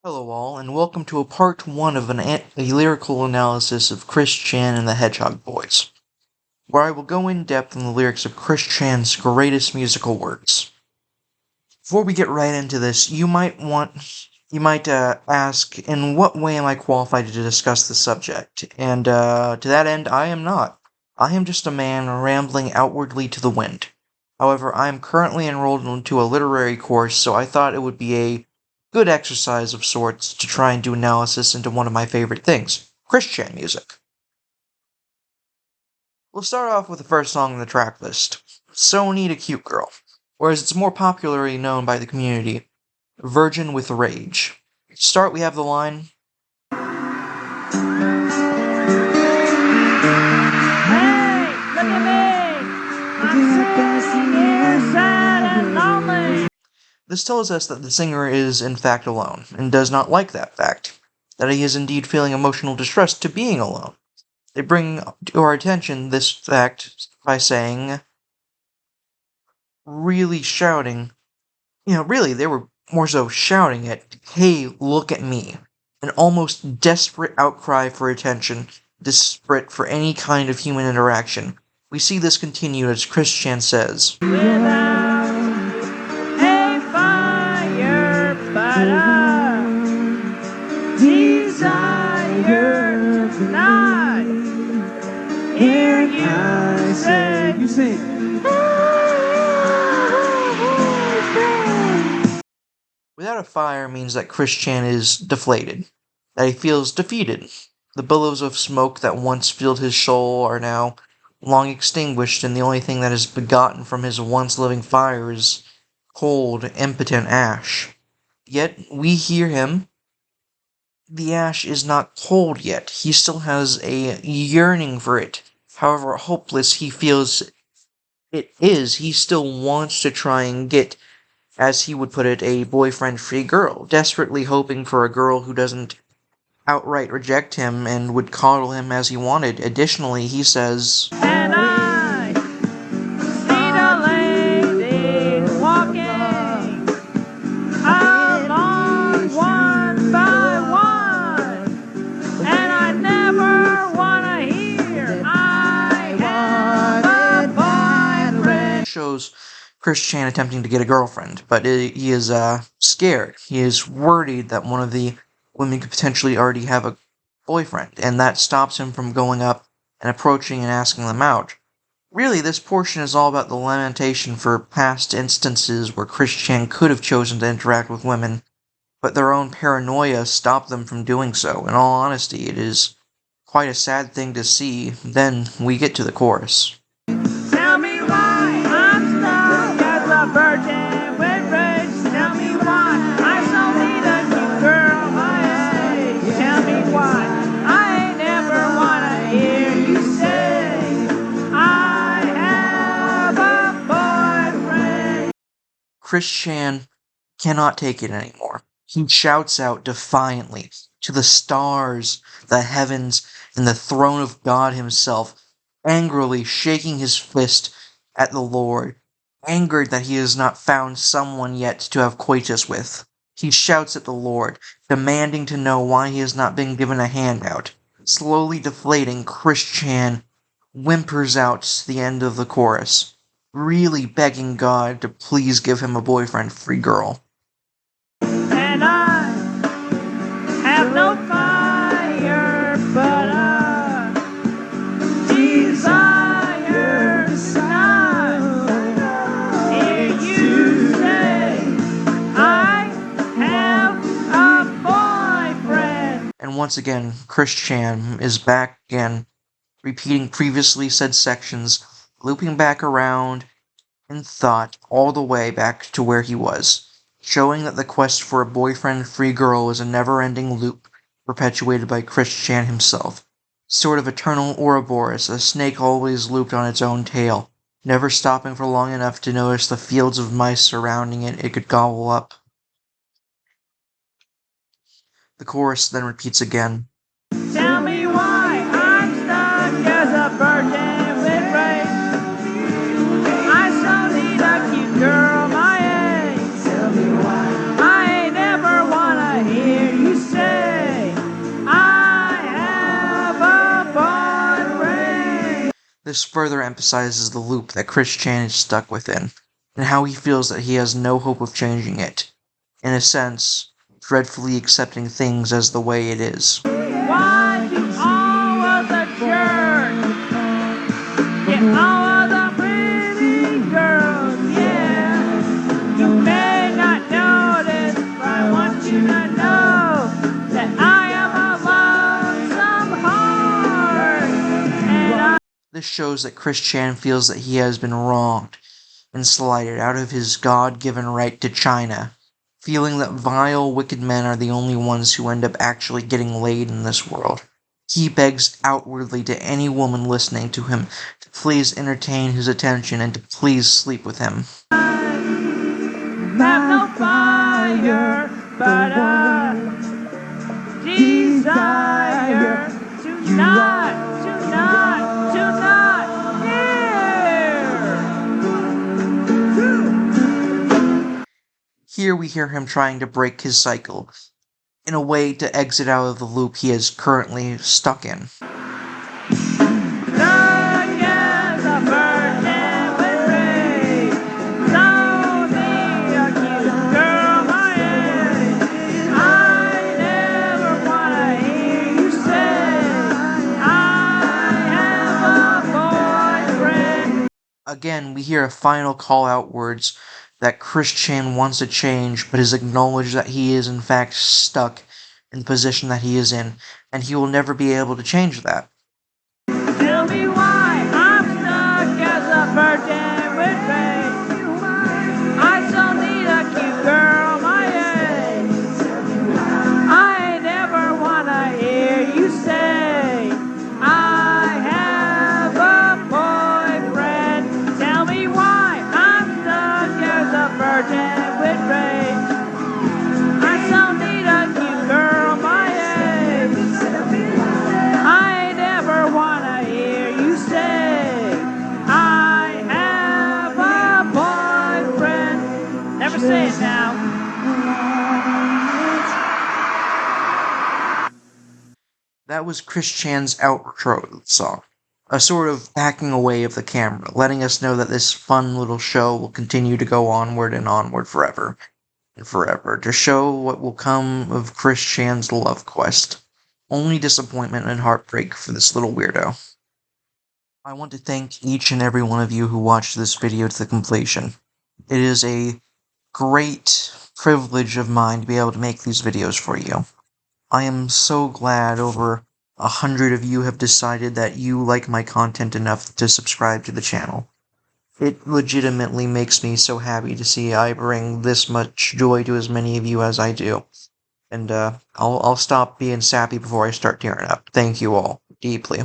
Hello all, and welcome to a part 1 of a lyrical analysis of Chris Chan and the Hedgehog Boys, where I will go in depth on the lyrics of Chris Chan's greatest musical works. Before we get right into this, you might ask, in what way am I qualified to discuss the subject? And to that end, I am not. I am just a man rambling outwardly to the wind. However, I am currently enrolled into a literary course, so I thought it would be a good exercise of sorts to try and do analysis into one of my favorite things, Chris Chan music. We'll start off with the first song on the track list, So Need a Cute Girl, or as it's more popularly known by the community, Virgin with Rage. To start, we have the line, This tells us that the singer is in fact alone, and does not like that fact, that he is indeed feeling emotional distress to being alone. They bring to our attention this fact by saying, really shouting, really, they were more so shouting it, hey, look at me. An almost desperate outcry for attention, desperate for any kind of human interaction. We see this continue as Chris Chan says, You sing. Without a fire means that Chris Chan is deflated, that he feels defeated. The billows of smoke that once filled his soul are now long extinguished, and the only thing that is begotten from his once living fire is cold, impotent ash. Yet we hear him. The ash is not cold yet. He still has a yearning for it. However hopeless he feels it is, he still wants to try and get, as he would put it, a boyfriend-free girl, desperately hoping for a girl who doesn't outright reject him and would coddle him as he wanted. Additionally, he says, And I see the ladies walking along one by one, and I never want to hear I have a boyfriend. shows Chris Chan attempting to get a girlfriend, but he is scared. He is worried that one of the women could potentially already have a boyfriend, and that stops him from going up and approaching and asking them out. Really, this portion is all about the lamentation for past instances where Chris Chan could have chosen to interact with women, but their own paranoia stopped them from doing so. In all honesty, it is quite a sad thing to see. Then we get to the chorus. Tell me why I'm stuck as a virgin with rage. Tell me why I so need a cute girl my age. Tell me why I ain't never wanna hear you say I have a boyfriend. Chris Chan cannot take it anymore. He shouts out defiantly to the stars, the heavens, and the throne of God himself, angrily shaking his fist at the Lord, angered that he has not found someone yet to have coitus with. He shouts at the Lord, demanding to know why he has not been given a handout. Slowly deflating, Chris Chan whimpers out the end of the chorus, really begging God to please give him a boyfriend-free girl. And I have no fire but a desire to hear you say I have a boyfriend. And once again, Chris Chan is back again, repeating previously said sections, looping back around in thought all the way back to where he was, showing that the quest for a boyfriend-free girl is a never-ending loop perpetuated by Chris Chan himself. Sort of eternal Ouroboros, a snake always looped on its own tail, never stopping for long enough to notice the fields of mice surrounding it could gobble up. The chorus then repeats again. Tell me why I'm stuck as a virgin with rage. I so need a cute girl my age. Tell me why I ain't never wanna hear This further emphasizes the loop that Chris Chan is stuck within, and how he feels that he has no hope of changing it. In a sense, dreadfully accepting things as the way it is. Why you always a jerk? Get all of the pretty girls, yeah. You may not notice, but I want you to know that I am a lonesome heart. And This shows that Chris Chan feels that he has been wronged and slighted out of his God-given right to China, feeling that vile, wicked men are the only ones who end up actually getting laid in this world. He begs outwardly to any woman listening to him to please entertain his attention and to please sleep with him. have no fire, but a desire to not hear. Here we hear him trying to break his cycle, in a way to exit out of the loop he is currently stuck in. Again, we hear a final call out words that Chris Chan wants to change, but has acknowledged that he is in fact stuck in the position that he is in, and he will never be able to change that. Tell me why I'm stuck as a virgin with faith. I still need a cute girl my age. I never wanna hear you say I have a boyfriend. Tell me why I'm stuck as a virgin with faith. I still need a cute girl my age. I never wanna hear you say I have a boyfriend. Never say it now. That was Chris Chan's outro song, a sort of backing away of the camera, letting us know that this fun little show will continue to go onward and onward forever and forever, to show what will come of Chris Chan's love quest. Only disappointment and heartbreak for this little weirdo. I want to thank each and every one of you who watched this video to the completion. It is a great privilege of mine to be able to make these videos for you. I am so glad over 100 of you have decided that you like my content enough to subscribe to the channel. It legitimately makes me so happy to see I bring this much joy to as many of you as I do. And I'll stop being sappy before I start tearing up. Thank you all, deeply.